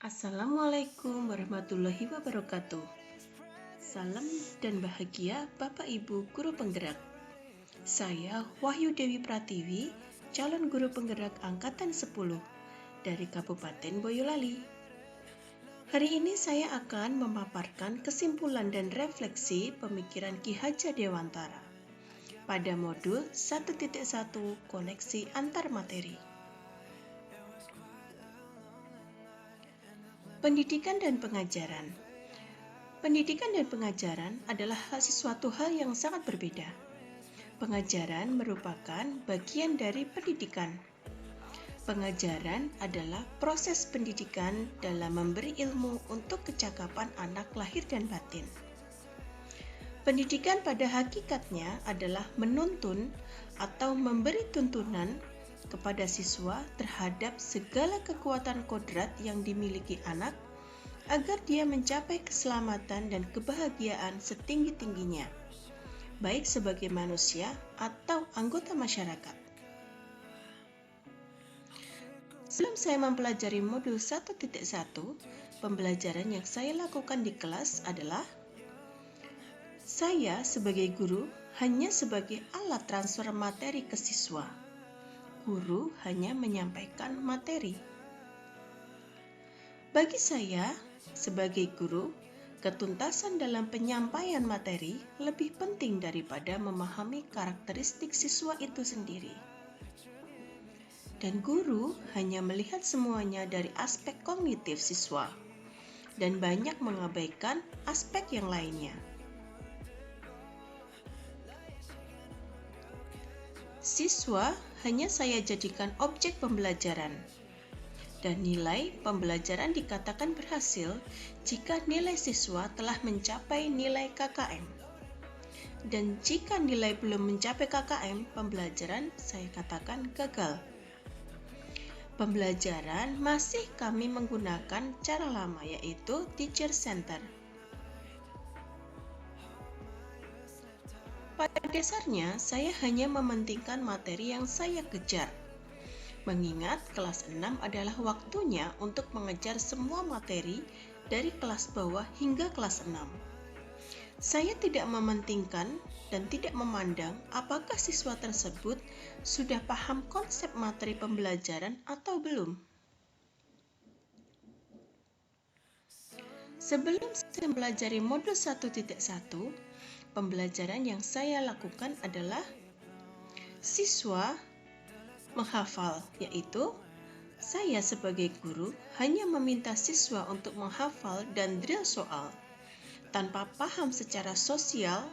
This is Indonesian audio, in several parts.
Assalamualaikum warahmatullahi wabarakatuh. Salam dan bahagia Bapak Ibu Guru Penggerak. Saya Wahyu Dewi Pratiwi, calon guru penggerak angkatan 10 dari Kabupaten Boyolali. Hari ini saya akan memaparkan kesimpulan dan refleksi pemikiran Ki Hajar Dewantara pada modul 1.1 koneksi antar materi. Pendidikan dan pengajaran. Pendidikan dan pengajaran adalah sesuatu hal yang sangat berbeda. Pengajaran merupakan bagian dari pendidikan. Pengajaran adalah proses pendidikan dalam memberi ilmu untuk kecakapan anak lahir dan batin. Pendidikan pada hakikatnya adalah menuntun atau memberi tuntunan kepada siswa terhadap segala kekuatan kodrat yang dimiliki anak agar dia mencapai keselamatan dan kebahagiaan setinggi-tingginya, baik sebagai manusia atau anggota masyarakat. Sebelum saya mempelajari modul 1.1, pembelajaran yang saya lakukan di kelas adalah saya sebagai guru hanya sebagai alat transfer materi ke siswa. Guru hanya menyampaikan materi. Bagi saya, sebagai guru, ketuntasan dalam penyampaian materi lebih penting daripada memahami karakteristik siswa itu sendiri. Dan guru hanya melihat semuanya dari aspek kognitif siswa, dan banyak mengabaikan aspek yang lainnya. Siswa hanya saya jadikan objek pembelajaran, dan nilai pembelajaran dikatakan berhasil jika nilai siswa telah mencapai nilai KKM. Dan jika nilai belum mencapai KKM, pembelajaran saya katakan gagal. Pembelajaran masih kami menggunakan cara lama, yaitu teacher center. Pada dasarnya, saya hanya mementingkan materi yang saya kejar. Mengingat kelas 6 adalah waktunya untuk mengejar semua materi dari kelas bawah hingga kelas 6. Saya tidak mementingkan dan tidak memandang apakah siswa tersebut sudah paham konsep materi pembelajaran atau belum. Sebelum saya mempelajari modul 1.1, pembelajaran yang saya lakukan adalah siswa menghafal, yaitu saya sebagai guru hanya meminta siswa untuk menghafal dan drill soal tanpa paham secara sosial,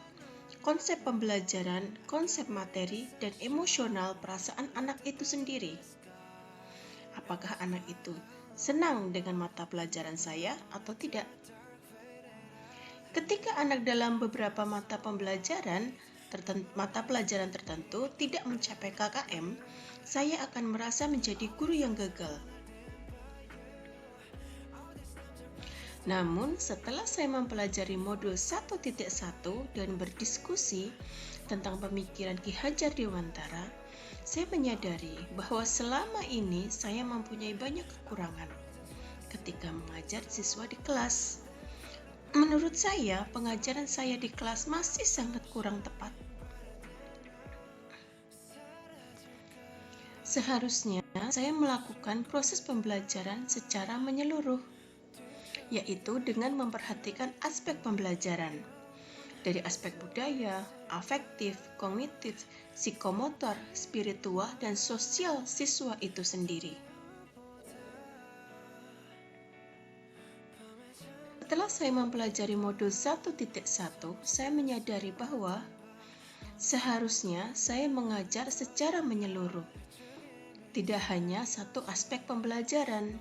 konsep pembelajaran, konsep materi, dan emosional perasaan anak itu sendiri. Apakah anak itu senang dengan mata pelajaran saya atau tidak? Ketika anak dalam beberapa mata pelajaran tertentu tidak mencapai KKM, saya akan merasa menjadi guru yang gagal. Namun, setelah saya mempelajari modul 1.1 dan berdiskusi tentang pemikiran Ki Hajar Dewantara, saya menyadari bahwa selama ini saya mempunyai banyak kekurangan ketika mengajar siswa di kelas. Menurut saya, pengajaran saya di kelas masih sangat kurang tepat. Seharusnya saya melakukan proses pembelajaran secara menyeluruh, yaitu dengan memperhatikan aspek pembelajaran dari aspek budaya, afektif, kognitif, psikomotor, spiritual, dan sosial siswa itu sendiri. Setelah saya mempelajari modul 1.1, saya menyadari bahwa seharusnya saya mengajar secara menyeluruh, tidak hanya satu aspek pembelajaran,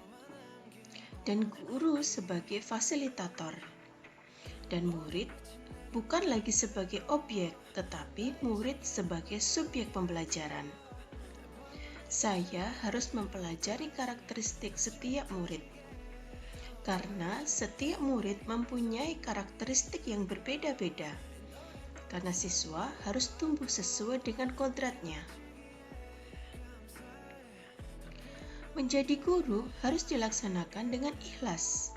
dan guru sebagai fasilitator, dan murid bukan lagi sebagai objek, tetapi murid sebagai subjek pembelajaran. Saya harus mempelajari karakteristik setiap murid, karena setiap murid mempunyai karakteristik yang berbeda-beda, karena siswa harus tumbuh sesuai dengan kodratnya. Menjadi guru harus dilaksanakan dengan ikhlas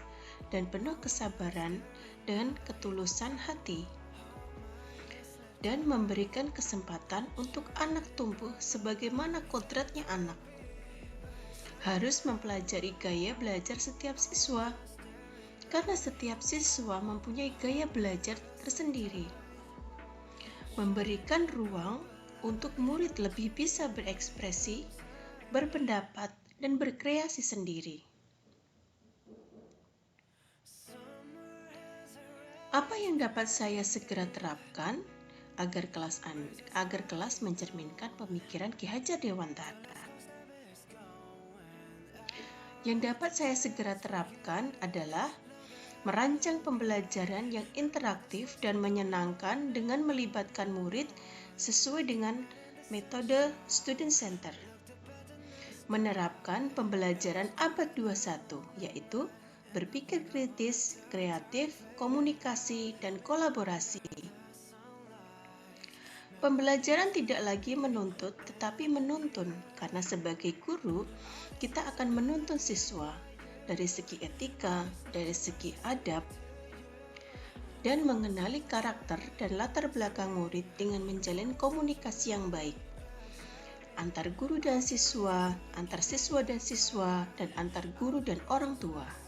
dan penuh kesabaran dan ketulusan hati, dan memberikan kesempatan untuk anak tumbuh sebagaimana kodratnya anak. Harus mempelajari gaya belajar setiap siswa, karena setiap siswa mempunyai gaya belajar tersendiri. Memberikan ruang untuk murid lebih bisa berekspresi, berpendapat, dan berkreasi sendiri. Apa yang dapat saya segera terapkan agar kelas mencerminkan pemikiran Ki Hajar Dewantara? Yang dapat saya segera terapkan adalah merancang pembelajaran yang interaktif dan menyenangkan dengan melibatkan murid sesuai dengan metode student center. Menerapkan pembelajaran abad 21, yaitu berpikir kritis, kreatif, komunikasi, dan kolaborasi. Pembelajaran tidak lagi menuntut tetapi menuntun, karena sebagai guru kita akan menuntun siswa dari segi etika, dari segi adab, dan mengenali karakter dan latar belakang murid dengan menjalin komunikasi yang baik antar guru dan siswa, antar siswa dan siswa, dan antar guru dan orang tua.